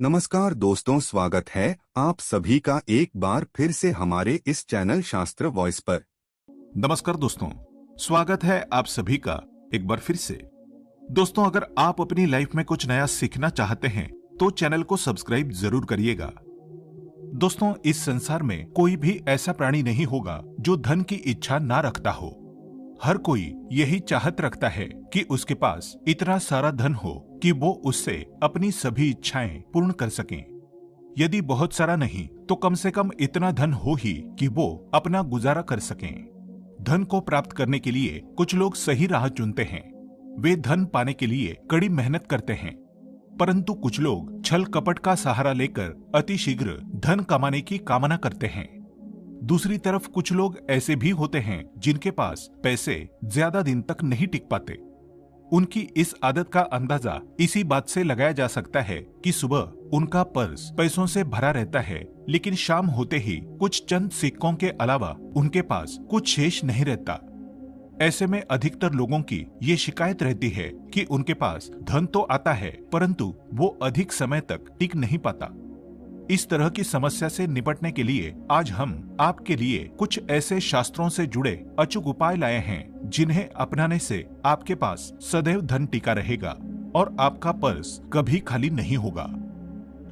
नमस्कार दोस्तों, स्वागत है आप सभी का एक बार फिर से हमारे इस चैनल शास्त्र वॉइस पर। नमस्कार दोस्तों, स्वागत है आप सभी का एक बार फिर से। दोस्तों, अगर आप अपनी लाइफ में कुछ नया सीखना चाहते हैं तो चैनल को सब्सक्राइब जरूर करिएगा। दोस्तों, इस संसार में कोई भी ऐसा प्राणी नहीं होगा जो धन की इच्छा ना रखता हो। हर कोई यही चाहत रखता है कि उसके पास इतना सारा धन हो कि वो उससे अपनी सभी इच्छाएं पूर्ण कर सकें। यदि बहुत सारा नहीं तो कम से कम इतना धन हो ही कि वो अपना गुजारा कर सकें। धन को प्राप्त करने के लिए कुछ लोग सही राह चुनते हैं। वे धन पाने के लिए कड़ी मेहनत करते हैं, परंतु कुछ लोग छल कपट का सहारा लेकर अतिशीघ्र धन कमाने की कामना करते हैं। दूसरी तरफ कुछ लोग ऐसे भी होते हैं जिनके पास पैसे ज्यादा दिन तक नहीं टिक पाते। उनकी इस आदत का अंदाजा इसी बात से लगाया जा सकता है कि सुबह उनका पर्स पैसों से भरा रहता है, लेकिन शाम होते ही कुछ चंद सिक्कों के अलावा उनके पास कुछ शेष नहीं रहता। ऐसे में अधिकतर लोगों की ये शिकायत रहती है कि उनके पास धन तो आता है परंतु वो अधिक समय तक टिक नहीं पाता। इस तरह की समस्या से निपटने के लिए आज हम आपके लिए कुछ ऐसे शास्त्रों से जुड़े अचूक उपाय लाए हैं जिन्हें अपनाने से आपके पास सदैव धन टिका रहेगा और आपका पर्स कभी खाली नहीं होगा।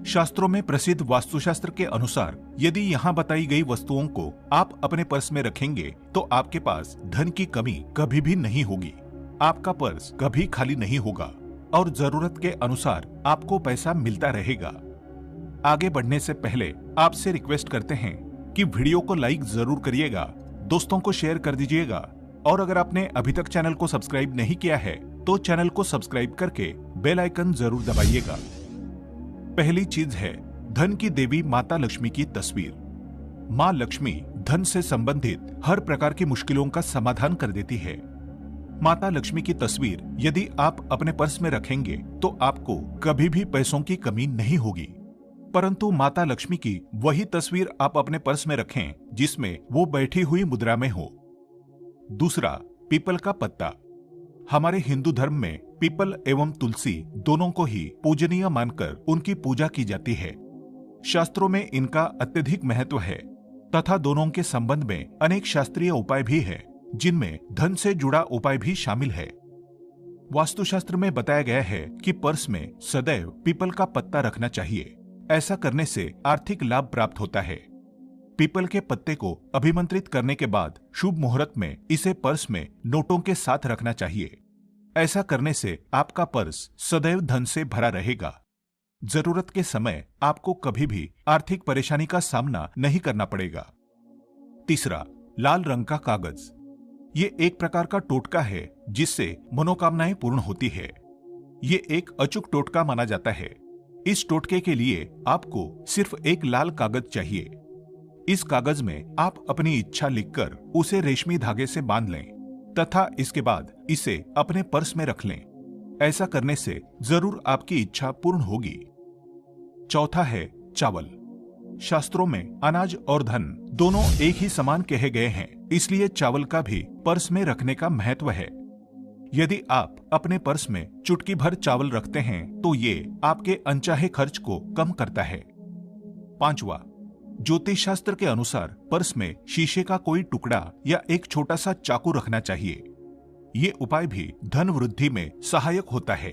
शास्त्रों में प्रसिद्ध वास्तुशास्त्र के अनुसार यदि यहाँ बताई गई वस्तुओं को आप अपने पर्स में रखेंगे तो आपके पास धन की कमी कभी भी नहीं होगी। आपका पर्स कभी खाली नहीं होगा और जरूरत के अनुसार आपको पैसा मिलता रहेगा। आगे बढ़ने से पहले आपसे रिक्वेस्ट करते हैं कि वीडियो को लाइक जरूर करिएगा, दोस्तों को शेयर कर दीजिएगा और अगर आपने अभी तक चैनल को सब्सक्राइब नहीं किया है तो चैनल को सब्सक्राइब करके बेल आइकन जरूर दबाइएगा। पहली चीज है धन की देवी माता लक्ष्मी की तस्वीर। माँ लक्ष्मी धन से संबंधित हर प्रकार की मुश्किलों का समाधान कर देती है। माता लक्ष्मी की तस्वीर यदि आप अपने पर्स में रखेंगे तो आपको कभी भी पैसों की कमी नहीं होगी। परंतु माता लक्ष्मी की वही तस्वीर आप अपने पर्स में रखें जिसमें वो बैठी हुई मुद्रा में हो। दूसरा, पीपल का पत्ता। हमारे हिंदू धर्म में पीपल एवं तुलसी दोनों को ही पूजनीय मानकर उनकी पूजा की जाती है। शास्त्रों में इनका अत्यधिक महत्व है तथा दोनों के संबंध में अनेक शास्त्रीय उपाय भी है जिनमें धन से जुड़ा उपाय भी शामिल है। वास्तुशास्त्र में बताया गया है कि पर्स में सदैव पीपल का पत्ता रखना चाहिए। ऐसा करने से आर्थिक लाभ प्राप्त होता है। पीपल के पत्ते को अभिमंत्रित करने के बाद शुभ मुहूर्त में इसे पर्स में नोटों के साथ रखना चाहिए। ऐसा करने से आपका पर्स सदैव धन से भरा रहेगा। जरूरत के समय आपको कभी भी आर्थिक परेशानी का सामना नहीं करना पड़ेगा। तीसरा, लाल रंग का कागज। ये एक प्रकार का टोटका है जिससे मनोकामनाएं पूर्ण होती है। ये एक अचूक टोटका माना जाता है। इस टोटके के लिए आपको सिर्फ एक लाल कागज चाहिए। इस कागज में आप अपनी इच्छा लिखकर उसे रेशमी धागे से बांध लें तथा इसके बाद इसे अपने पर्स में रख लें। ऐसा करने से जरूर आपकी इच्छा पूर्ण होगी। चौथा है चावल। शास्त्रों में अनाज और धन दोनों एक ही समान कहे गए हैं, इसलिए चावल का भी पर्स में रखने का महत्व है। यदि आप अपने पर्स में चुटकी भर चावल रखते हैं तो ये आपके अनचाहे खर्च को कम करता है। पांचवा, ज्योतिष शास्त्र के अनुसार पर्स में शीशे का कोई टुकड़ा या एक छोटा सा चाकू रखना चाहिए। ये उपाय भी धन वृद्धि में सहायक होता है।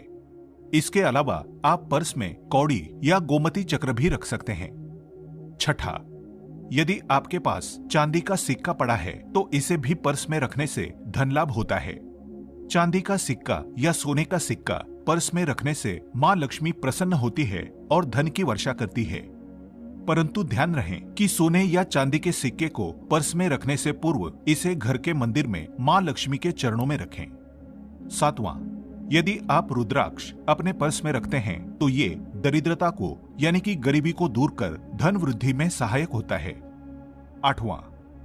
इसके अलावा आप पर्स में कौड़ी या गोमती चक्र भी रख सकते हैं। छठा, यदि आपके पास चांदी का सिक्का पड़ा है तो इसे भी पर्स में रखने से धन लाभ होता है। चांदी का सिक्का या सोने का सिक्का पर्स में रखने से माँ लक्ष्मी प्रसन्न होती है और धन की वर्षा करती है। परंतु ध्यान रहे कि सोने या चांदी के सिक्के को पर्स में रखने से पूर्व इसे घर के मंदिर में माँ लक्ष्मी के चरणों में रखें। सातवां, यदि आप रुद्राक्ष अपने पर्स में रखते हैं तो ये दरिद्रता को यानी कि गरीबी को दूर कर धन वृद्धि में सहायक होता है। आठवां,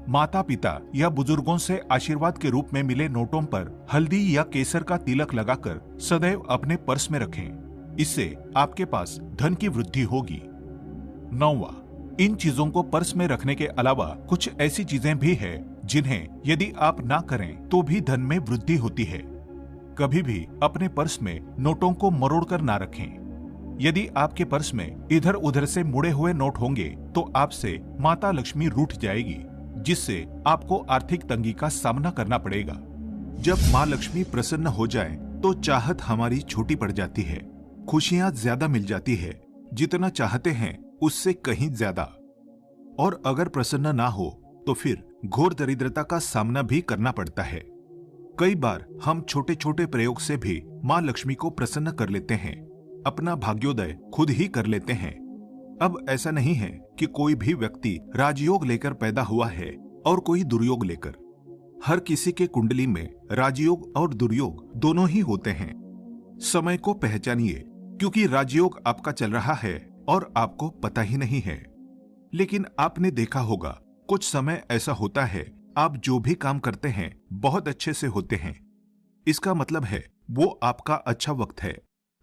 माता पिता या बुजुर्गों से आशीर्वाद के रूप में मिले नोटों पर हल्दी या केसर का तिलक लगाकर सदैव अपने पर्स में रखें। इससे आपके पास धन की वृद्धि होगी। नौवां, इन चीजों को पर्स में रखने के अलावा कुछ ऐसी चीजें भी हैं जिन्हें यदि आप ना करें तो भी धन में वृद्धि होती है। कभी भी अपने पर्स में नोटों को मरोड़ कर ना रखें। यदि आपके पर्स में इधर उधर से मुड़े हुए नोट होंगे तो आपसे माता लक्ष्मी रूठ जाएगी, जिससे आपको आर्थिक तंगी का सामना करना पड़ेगा। जब माँ लक्ष्मी प्रसन्न हो जाए तो चाहत हमारी छोटी पड़ जाती है, खुशियां ज्यादा मिल जाती है, जितना चाहते हैं उससे कहीं ज्यादा। और अगर प्रसन्न ना हो तो फिर घोर दरिद्रता का सामना भी करना पड़ता है। कई बार हम छोटे छोटे प्रयोग से भी माँ लक्ष्मी को प्रसन्न कर लेते हैं, अपना भाग्योदय खुद ही कर लेते हैं। अब ऐसा नहीं है कि कोई भी व्यक्ति राजयोग लेकर पैदा हुआ है और कोई दुर्योग लेकर। हर किसी के कुंडली में राजयोग और दुर्योग दोनों ही होते हैं। समय को पहचानिए, क्योंकि राजयोग आपका चल रहा है और आपको पता ही नहीं है। लेकिन आपने देखा होगा कुछ समय ऐसा होता है, आप जो भी काम करते हैं बहुत अच्छे से होते हैं। इसका मतलब है वो आपका अच्छा वक्त है।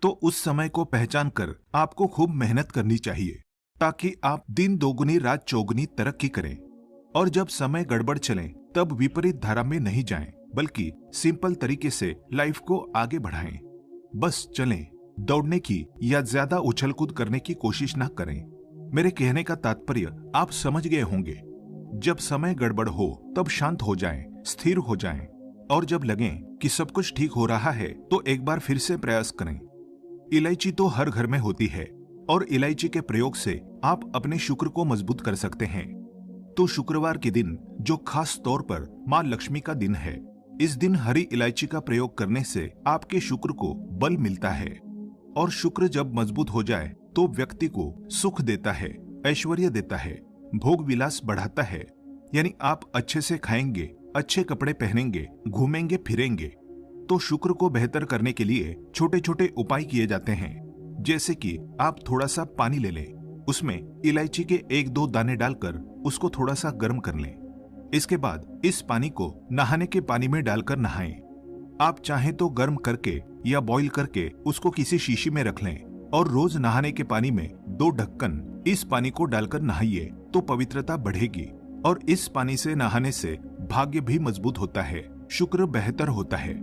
तो उस समय को पहचान कर आपको खूब मेहनत करनी चाहिए, ताकि आप दिन दोगुनी रात चौगुनी तरक्की करें। और जब समय गड़बड़ चले तब विपरीत धारा में नहीं जाएं, बल्कि सिंपल तरीके से लाइफ को आगे बढ़ाएं। बस चलें, दौड़ने की या ज्यादा उछल कूद करने की कोशिश ना करें। मेरे कहने का तात्पर्य आप समझ गए होंगे। जब समय गड़बड़ हो तब शांत हो जाएं, स्थिर हो जाएं, और जब लगे कि सब कुछ ठीक हो रहा है तो एक बार फिर से प्रयास करें। इलायची तो हर घर में होती है और इलायची के प्रयोग से आप अपने शुक्र को मजबूत कर सकते हैं। तो शुक्रवार के दिन, जो खास तौर पर माँ लक्ष्मी का दिन है, इस दिन हरी इलायची का प्रयोग करने से आपके शुक्र को बल मिलता है। और शुक्र जब मजबूत हो जाए तो व्यक्ति को सुख देता है, ऐश्वर्य देता है, भोग विलास बढ़ाता है। यानी आप अच्छे से खाएंगे, अच्छे कपड़े पहनेंगे, घूमेंगे फिरेंगे। तो शुक्र को बेहतर करने के लिए छोटे छोटे उपाय किए जाते हैं। जैसे कि आप थोड़ा सा पानी ले लें, उसमें इलायची के 1-2 दाने डालकर उसको थोड़ा सा गर्म कर लें। इसके बाद इस पानी को नहाने के पानी में डालकर नहाएं। आप चाहें तो गर्म करके या बॉईल करके उसको किसी शीशी में रख लें और रोज नहाने के पानी में 2 ढक्कन इस पानी को डालकर नहाइए तो पवित्रता बढ़ेगी। और इस पानी से नहाने से भाग्य भी मजबूत होता है, शुक्र बेहतर होता है।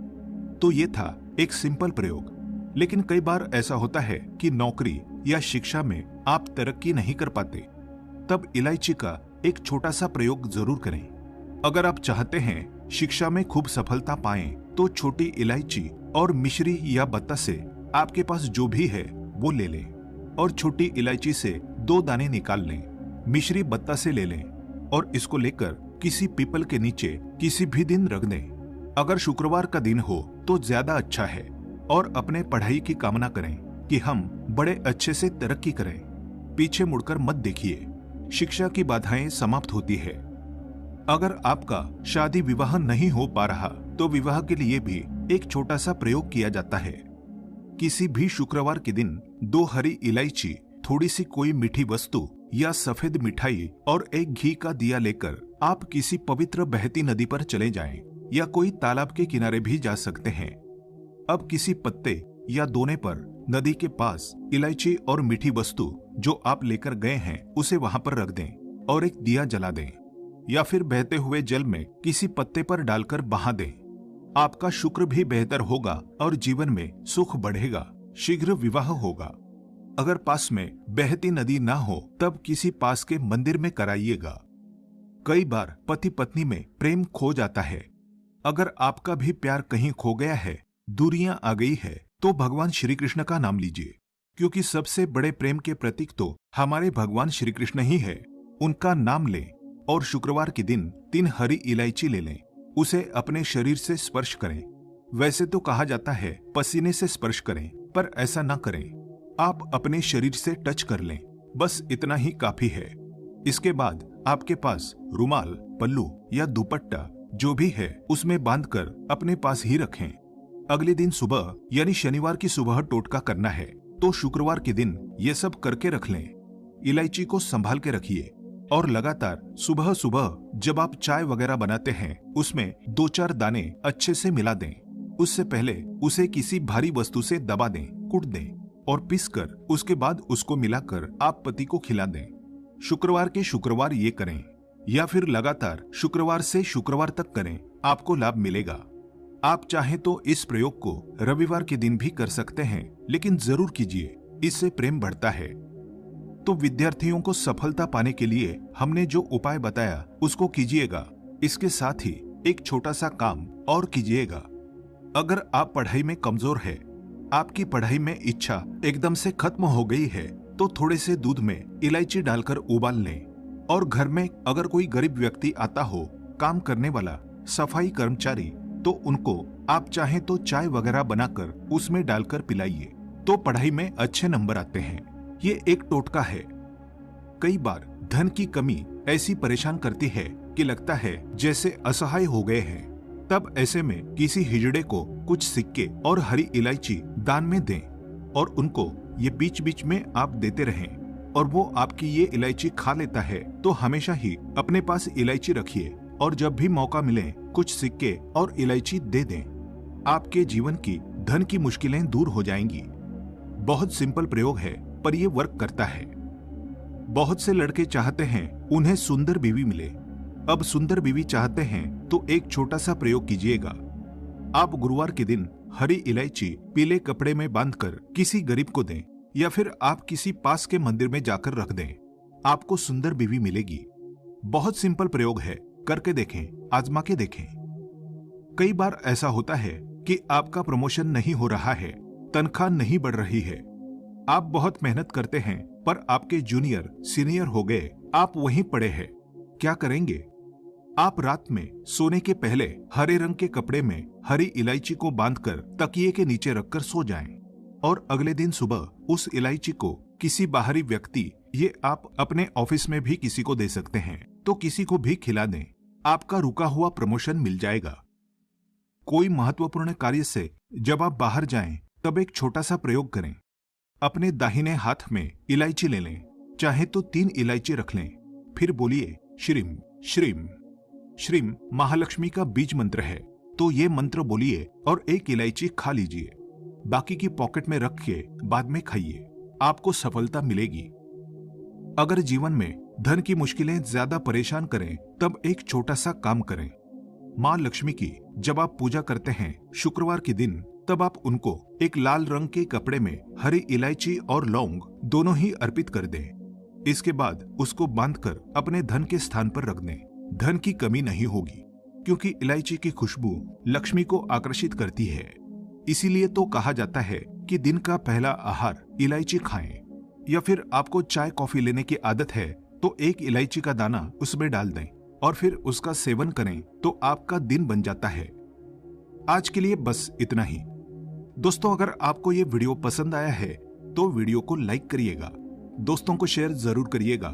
तो ये था एक सिंपल प्रयोग। लेकिन कई बार ऐसा होता है कि नौकरी या शिक्षा में आप तरक्की नहीं कर पाते, तब इलायची का एक छोटा सा प्रयोग जरूर करें। अगर आप चाहते हैं शिक्षा में खूब सफलता पाएं, तो छोटी इलायची और मिश्री या बत्ता से आपके पास जो भी है वो ले लें और छोटी इलायची से 2 दाने निकाल लें। मिश्री बत्ता से ले लें और इसको लेकर किसी पीपल के नीचे किसी भी दिन रख दें। अगर शुक्रवार का दिन हो तो ज्यादा अच्छा है। और अपने पढ़ाई की कामना करें कि हम बड़े अच्छे से तरक्की करें। पीछे मुड़कर मत देखिए, शिक्षा की बाधाएं समाप्त होती है। अगर आपका शादी विवाह नहीं हो पा रहा तो विवाह के लिए भी एक छोटा सा प्रयोग किया जाता है। किसी भी शुक्रवार के दिन 2 हरी इलायची, थोड़ी सी कोई मीठी वस्तु या सफेद मिठाई और एक घी का दिया लेकर आप किसी पवित्र बहती नदी पर चले जाएं या कोई तालाब के किनारे भी जा सकते हैं। अब किसी पत्ते या दोने पर नदी के पास इलायची और मीठी वस्तु जो आप लेकर गए हैं उसे वहां पर रख दें और एक दिया जला दें, या फिर बहते हुए जल में किसी पत्ते पर डालकर बहा दें। आपका शुक्र भी बेहतर होगा और जीवन में सुख बढ़ेगा, शीघ्र विवाह होगा। अगर पास में बहती नदी ना हो तब किसी पास के मंदिर में कराइएगा। कई बार पति पत्नी में प्रेम खो जाता है। अगर आपका भी प्यार कहीं खो गया है, दूरियां आ गई है, तो भगवान श्री कृष्ण का नाम लीजिए, क्योंकि सबसे बड़े प्रेम के प्रतीक तो हमारे भगवान श्री कृष्ण ही है। उनका नाम लें और शुक्रवार के दिन 3 हरी इलायची ले लें, उसे अपने शरीर से स्पर्श करें। वैसे तो कहा जाता है पसीने से स्पर्श करें, पर ऐसा ना करें। आप अपने शरीर से टच कर लें, बस इतना ही काफी है। इसके बाद आपके पास रुमाल, पल्लू या दुपट्टा जो भी है उसमें बांधकर अपने पास ही रखें। अगले दिन सुबह यानी शनिवार की सुबह टोटका करना है, तो शुक्रवार के दिन ये सब करके रख लें। इलायची को संभाल के रखिए और लगातार सुबह सुबह जब आप चाय वगैरह बनाते हैं उसमें 2-4 दाने अच्छे से मिला दें। उससे पहले उसे किसी भारी वस्तु से दबा दें, कूट दें और पीसकर उसके बाद उसको मिलाकर आप पति को खिला दें। शुक्रवार के शुक्रवार ये करें, या फिर लगातार शुक्रवार से शुक्रवार तक करें, आपको लाभ मिलेगा। आप चाहें तो इस प्रयोग को रविवार के दिन भी कर सकते हैं, लेकिन जरूर कीजिए इससे प्रेम बढ़ता है। तो विद्यार्थियों को सफलता पाने के लिए हमने जो उपाय बताया उसको कीजिएगा। इसके साथ ही एक छोटा सा काम और कीजिएगा। अगर आप पढ़ाई में कमजोर है, आपकी पढ़ाई में इच्छा एकदम से खत्म हो गई है, तो थोड़े से दूध में इलायची डालकर उबाल लें। और घर में अगर कोई गरीब व्यक्ति आता हो, काम करने वाला, सफाई कर्मचारी, तो उनको आप चाहें तो चाय वगैरह बनाकर उसमें डालकर पिलाइए, तो पढ़ाई में अच्छे नंबर आते हैं। ये एक टोटका है। कई बार धन की कमी ऐसी परेशान करती है कि लगता है जैसे असहाय हो गए हैं। तब ऐसे में किसी हिजड़े को कुछ सिक्के और हरी इलायची दान में दें और उनको ये बीच बीच में आप देते रहें, और वो आपकी ये इलायची खा लेता है। तो हमेशा ही अपने पास इलायची रखिए और जब भी मौका मिले कुछ सिक्के और इलायची दे दें। आपके जीवन की धन की मुश्किलें दूर हो जाएंगी। बहुत सिंपल प्रयोग है, पर ये वर्क करता है। बहुत से लड़के चाहते हैं उन्हें सुंदर बीवी मिले। अब सुंदर बीवी चाहते हैं तो एक छोटा सा प्रयोग कीजिएगा। आप गुरुवार के दिन हरी इलायची पीले कपड़े में बांधकर किसी गरीब को दें, या फिर आप किसी पास के मंदिर में जाकर रख दें। आपको सुंदर बीवी मिलेगी। बहुत सिंपल प्रयोग है, करके देखें, आजमा के देखें। कई बार ऐसा होता है कि आपका प्रमोशन नहीं हो रहा है, तनख्वाह नहीं बढ़ रही है। आप बहुत मेहनत करते हैं पर आपके जूनियर सीनियर हो गए, आप वहीं पड़े हैं। क्या करेंगे? आप रात में सोने के पहले हरे रंग के कपड़े में हरी इलायची को बांधकर तकिए के नीचे रखकर सो जाएं, और अगले दिन सुबह उस इलायची को किसी बाहरी व्यक्ति, ये आप अपने ऑफिस में भी किसी को दे सकते हैं, तो किसी को भी खिला दें। आपका रुका हुआ प्रमोशन मिल जाएगा। कोई महत्वपूर्ण कार्य से जब आप बाहर जाएं, तब एक छोटा सा प्रयोग करें। अपने दाहिने हाथ में इलायची ले लें, चाहे तो 3 इलायची रख लें। फिर बोलिए श्रीम श्रीम श्रीम। महालक्ष्मी का बीज मंत्र है, तो ये मंत्र बोलिए और एक इलायची खा लीजिए। बाकी की पॉकेट में रख के बाद में खाइए। आपको सफलता मिलेगी। अगर जीवन में धन की मुश्किलें ज्यादा परेशान करें, तब एक छोटा सा काम करें। माँ लक्ष्मी की जब आप पूजा करते हैं शुक्रवार के दिन, तब आप उनको एक लाल रंग के कपड़े में हरी इलायची और लौंग दोनों ही अर्पित कर दें। इसके बाद उसको बांधकर अपने धन के स्थान पर रख दें। धन की कमी नहीं होगी, क्योंकि इलायची की खुशबू लक्ष्मी को आकर्षित करती है। इसीलिए तो कहा जाता है कि दिन का पहला आहार इलायची खाएं। या फिर आपको चाय कॉफी लेने की आदत है तो एक इलायची का दाना उसमें डाल दें और फिर उसका सेवन करें, तो आपका दिन बन जाता है। आज के लिए बस इतना ही। दोस्तों, अगर आपको ये वीडियो पसंद आया है तो वीडियो को लाइक करिएगा, दोस्तों को शेयर जरूर करिएगा